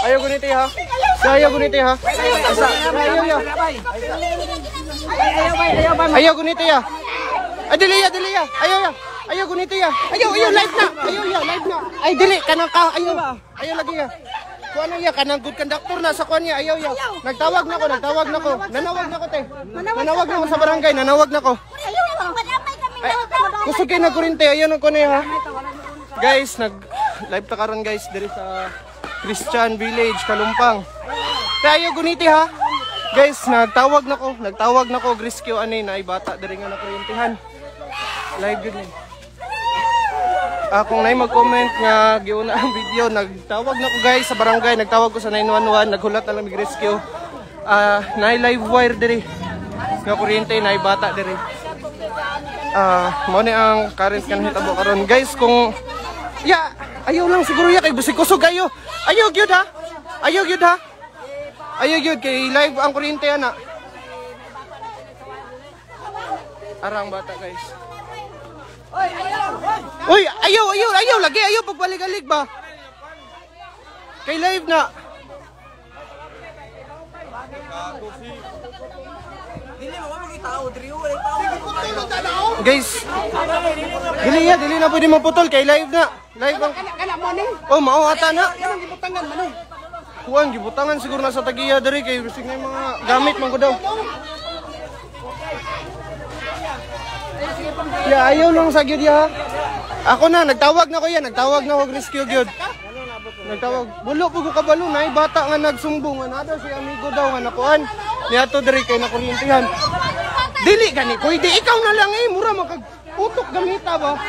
Ayaw guniti ha. Ayaw guniti ha. Ayaw guniti ha. Dili ya. Ayaw guniti ya. Ayaw live na. Live na. Ay dili kanang ka. Ayaw lagi ya. Kuan ya kanang good conductor na sa kuan niya. Ayaw. Nagtawag na ko. Nanawag na ko te. Nanawag na ko sa barangay, nanawag na ko. Kusog kay na kurente. Ayaw ko na ha. Guys, nag-live ta karon guys diri sa Christian Village, Kalumpang. Kaya ayaw guniti ha. Guys, nagtawag na ko rescue ani na ibata diri nga nakuryentihan. Live yun eh. Kung na'y mag-comment nga giuna ang video, nagtawag na ko guys sa barangay, nagtawag ko sa 911, naghulat na lang mag-rescue. Na'y live wire diri nga kuryente na ibata diri. Mao ni ang current kan hitabo karon guys. Kung ayaw lang siguro kay busig kusog ayo. Ayaw gyud ha. Ayaw gyud kay live ang kuryente ana. Arang bata guys. Uy, ayaw lagi, ayaw pagbalik-alik ba? Kay live na. Guys, dili na pwede maputol kay live na. Live ang oh, mao ata na. Kuan gibutangan siguro na sa tagiya diri kay bisig na mga gamit man ko daw. Ayaw lang sa gyud ya. Ako na nagtawag na ko yan, nagtawag na og rescue gyud. Nagtawag. Bulo po ko kabalo na bata nga nagsumbong nga nada si amigo daw nga nakuan. Niadto diri kay nakuryentihan. Dili gani pwede ikaw na lang mura makagputok gamita ba?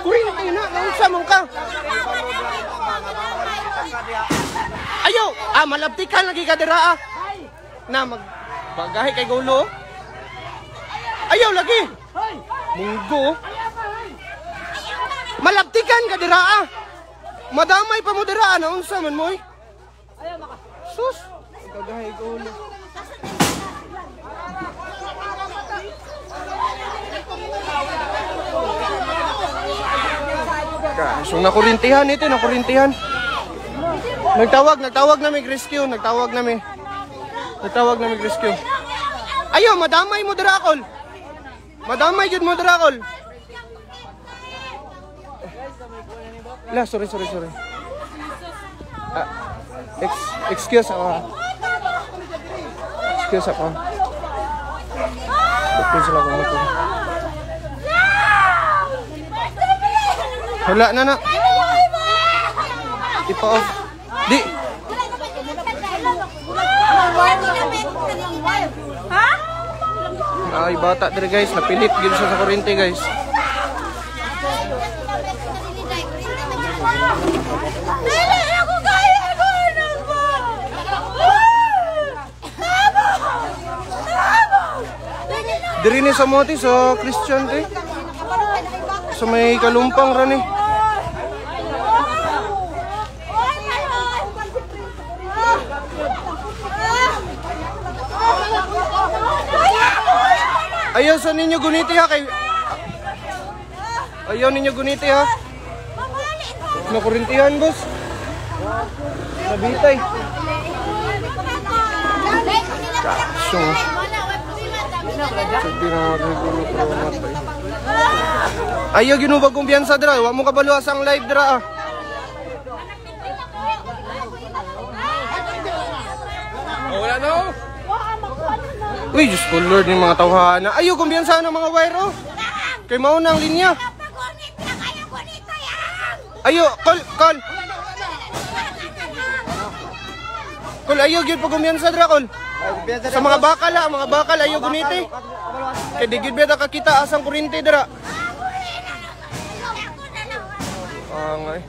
Kuryente na unsa man ka? Ayaw, malabtikan lagi ka dira na magbagahe kay gulo. Ayaw lagi. Munggo. Malabtikan ka dira madamay pa mo dira na unsa man moy? Sus, gagahay gulo. So nakuryentihan ito, nakuryentihan. Nagtawag na may rescue, nagtawag na may rescue. Ayaw, madamay mo dira kol. Madamay jud mo dira kol. Sorry. Excuse ako. Excuse lang ako. Wala na. Ipa-off. Di. Ay, bata diri guys, napilit gid siya sa kuryente guys. Diri ni sa moti sa Christian te. Sa may Kalumpang ra ni. Ayaw sa ninyo guniti ha kay. Ayaw ninyo guniti ha. Nakuryentihan boss. Nabitay. So. Ayaw ginubag kumpiyansa dira, wa mo kabalo asang live dira wala no. Uy, Diyos ko Lord yung mga tawhana. Ayaw kumpiyansa ng mga wire kay mao nang linya. Ayaw, call. Kol ayaw gyud pag kumpiyansa dira kol. Sa mga bakal ayaw guniti. Kay di gyud beta kakita asang kuryente dira. Angay.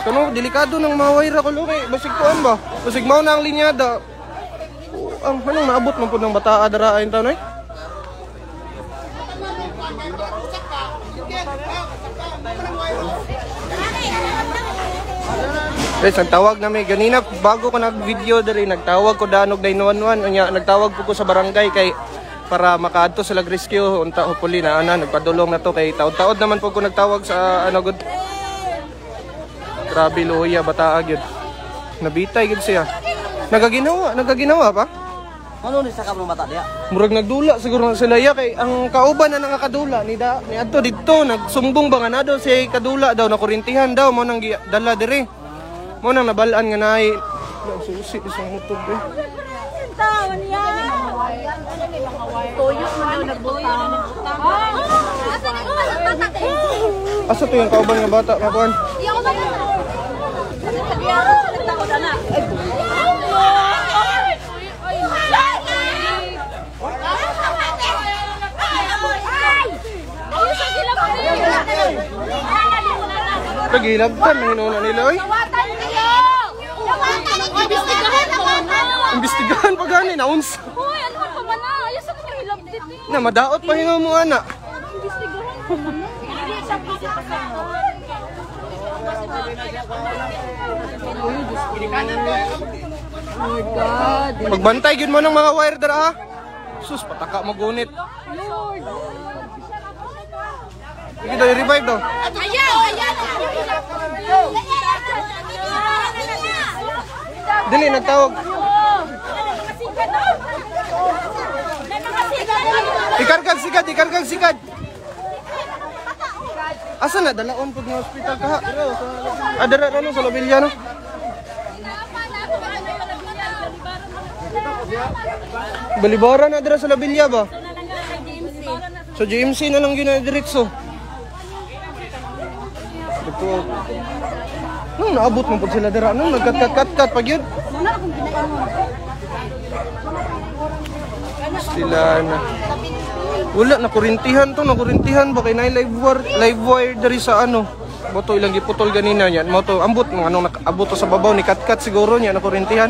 Kano delikado ng mga wire ko okay. Basig kuan ba? Basig mao na ang linyada. Ang anong naabot man pud ng bataa dira ayon tanoy? Guys, nagtawag na may ganina bago ko nag-video diri, nagtawag ko danog 911 unya nagtawag ko sa barangay kay para makaadto sila rescue unta hopefully na nagpadulong na to kay taod-taod naman po ko nagtawag sa good. Grabe luya bataa gyud. Nabitay gid siya. Nagaginawa pa? Ano ni sa kabang bata diya? Murag nagdula siguro sila ya kay ang kauban na nakakadula ni adto didto nagsumbong ba nga na daw si kadula daw nakurintihan daw mo nang dala diri. Mo nang nabalaan nga naay susi isang hutog eh. Tawan ya. Toyo man daw nagbutang. Asa to yung kauban nga bata kakuan? Iya ko ba? Pagilabtan na hinuna nila oy. Imbestigahan pa gani na uns. Hoy, ano man pa man na? Ayos sa hilab dit. Na madaot pa hinga mo ana. Imbestigahan pa man na. Hindi sa pisit pa sa. Oh my God. Magbantay gyud mo ng mga wire dara ha. Sus pataka magunit. Lord. Sige daw i-revive daw. Ayan. Dili nagtawag. Ikarkag sigad. Asa na dalaon pud nga ospital ka ha? Adara ano sa Lobelia no? Balibaran na dira sa Lobelia ba? Sa GMC na lang yun na diretso. Ito. Nung naabot mo po sila dira, nung nagkat-kat-kat pag yun. Sila na. Wala, nakurintihan to, nakurintihan ba kay na live wire dari sa ano. Boto ilang giputol ganina yan. Moto ambot mga anong nakaabot to sa babaw ni kat-kat siguro niya nakurintihan.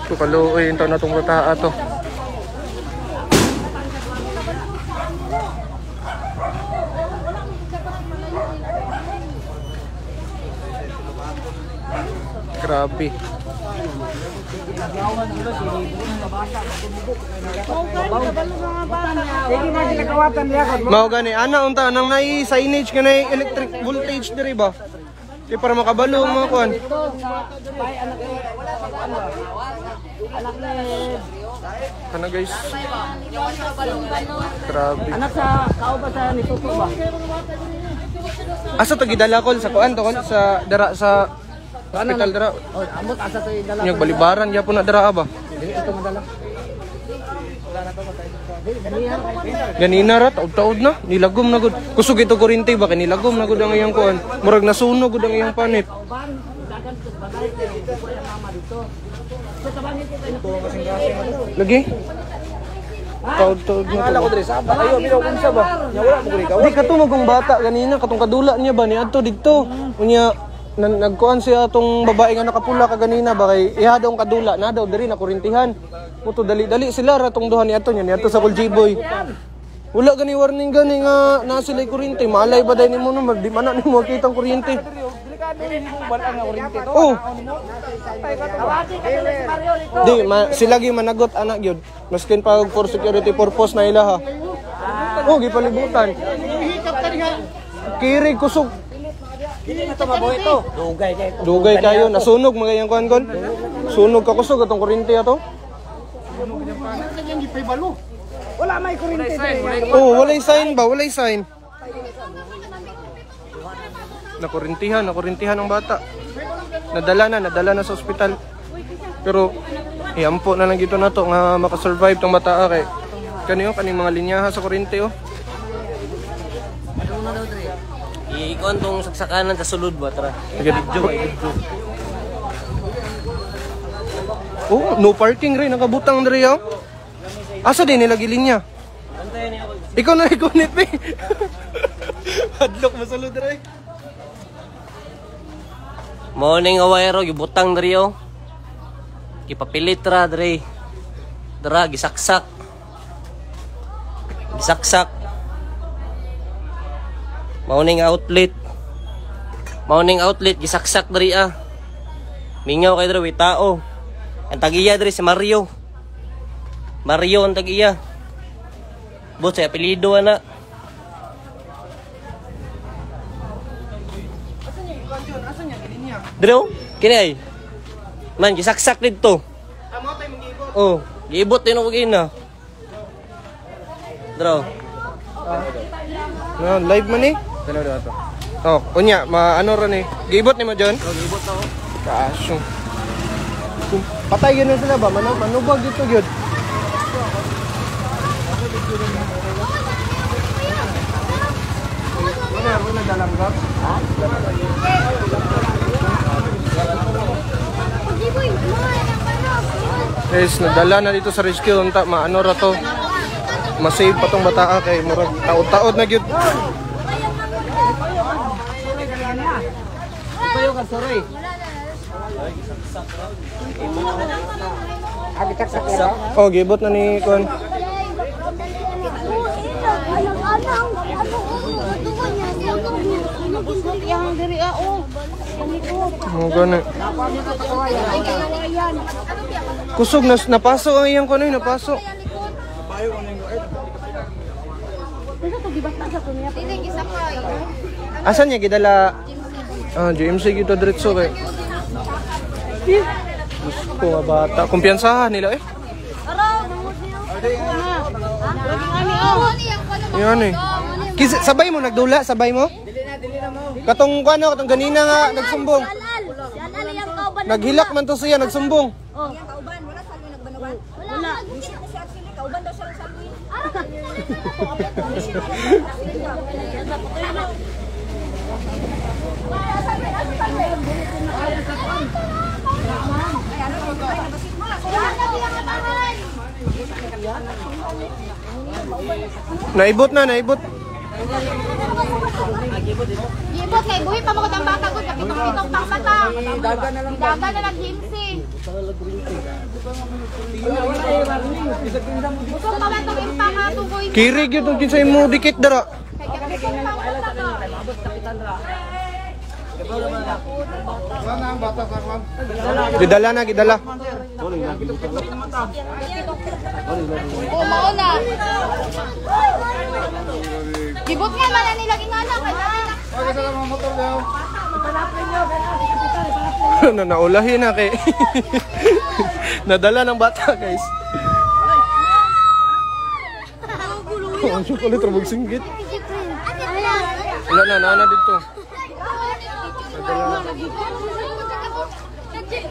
Ito kaluoy yung taon na itong bataa to. Grabe. Mao gani ana unta nang nai signage kanay electric voltage diri ba? Di para makabalo mga kuan. Kana guys. Grabe. Anak sa kauban sa nituto ba? Asa to gidala kol sa kuan to kol sa dara sa hospital dara. Oh, ambot asa to idala. Nyag balibaran gyapon na dara ba? Dili ito madala. Ganina ra taud-taud na nilagom na gud. Kusog ito kuryente ba kay nilagom na gud ang iyang kuan. Murag nasunog gud ang iyang panit. Lagi? Taud-taud na. Ala ko diri sa ba kayo bilaw unsa ba? Nya wala mo guri ka. Di katong magong bata ganina katong kadula niya ba ni adto didto. Unya nagkuan siya atong babae nga nakapula ka ganina ba kay iha daw ang kadula na daw diri na kurintihan. Muto dali-dali sila ra tong duha ni ato nya ni ato sa Kuljiboy. Wala gani warning gani nga na sila kuryente. Malay ba dai nimo no di man na nimo makita ang kuryente. Oh. Di sila gi managot anak gyud. Maskin pa for security purpose na ila ha. Oh gipalibutan. Kiri kusog. Ito mabuhay to. Dugay kayo nasunog mga yang kuan kon. Sunog ka kusog atong kuryente ato. Wala may kuryente diri. Oh, walay sign ba? Walay sign. Nakurintihan ang bata. Nadala na sa ospital. Pero iampo na lang gito na to nga makasurvive tong bata kay kaniyo kaning mga linyaha sa kuryente oh. Ikon tong saksakanan sa sulod ba tara. Oh, no parking rin nakabutang diri oh. Asa din nila gilinya? Ikaw na ikunit ni. Hadlok masulod diri. Morning awayro gibutang diri yo. Gipapilit ra diri. Dara gisaksak. Morning outlet gisaksak diri ah. Mingaw kay diri tao. Ang tagiya diri si Mario ang tagiya. Bot sa apelido ana. Asan niya ikuan dyan? Asan niya gininya? Dre oh. Kini ay. Man gisaksak dito. Amo tay mangibot. Oh, giibot din ako gina. Dre. No, live man eh. Kano daw to? Oh, unya, maano ron eh. Giibot ni mo John? Oh, giibot na ako. Kasyo. Patay yun na sila ba? Manubag dito yun. Wala dalanggap? Ha? Guys, nadala na dito sa rescue. Unta, maano ra to? Masave pa tong bata kay murag taod-taod na gyud. Oh, gibot na ni Kon. Oh, gani. Kusog na napaso ang iyang kuno, napaso. Asan niya gidala? Ah, GMC gito diretso kay. Gusto nga bata. Kumpiyansahan nila eh. Yan eh. Sabay mo nagdula, sabay mo? Katong ano, katong ganina nga nagsumbong. Naghilak man to siya, nagsumbong. Naibot na, naibot. Gibot kay buhi pa mo ang bata gud kapitong pang bata. Daga na lang himsi. Gusto pa man tong impang ha tukoy. Kirig yun itong kinsay mo dikit dara. Gidala na, gidala. Oo, mauna. Gibot nga man na nila ginala kay Naulahin na kay. Nadala ng bata, guys. Ang sukulit, rabag singgit. Wala na, nana dito.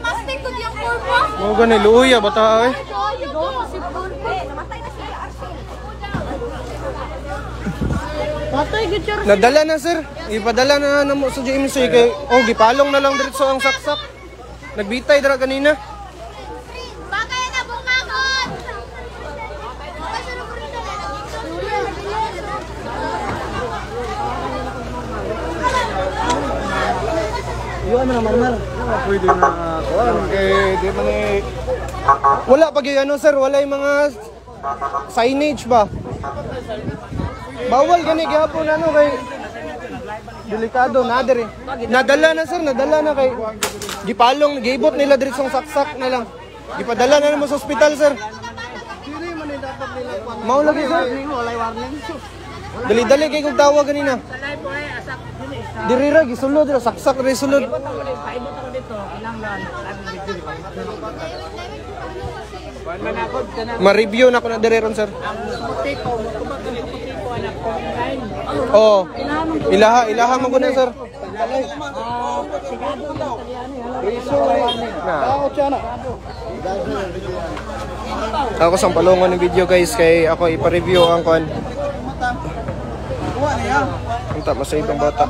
Mastik ko yung kurbo. Oh, gani, luya, bata eh. Patay gud siya. Nadala na, sir. Ipadala na namo sa GMC kay gipalong na lang diretso ang saksak. Nagbitay dara kanina. Bakay na bungagon. Iwan mo na marmar. Pwede na di man wala pag ano, sir, wala yung mga signage ba? Bawal gani gihapon ano kay delikado na diri. Nadala na, sir, nadala na kay gipalong gibot nila diretso saksak na lang. Gipadala na namo sa ospital, sir. Mao lagi, sir. Walay warning. Dali-dali kay kog tawag kanina. Diri ra gisulod ra saksak ra sulod. Ma-review na ko na diri ron, sir. Oh. Ilaha mo guna, sir. Ako sang palungon ng video, guys, kay ako ipa-review ang kon. Ang masayid ng bata.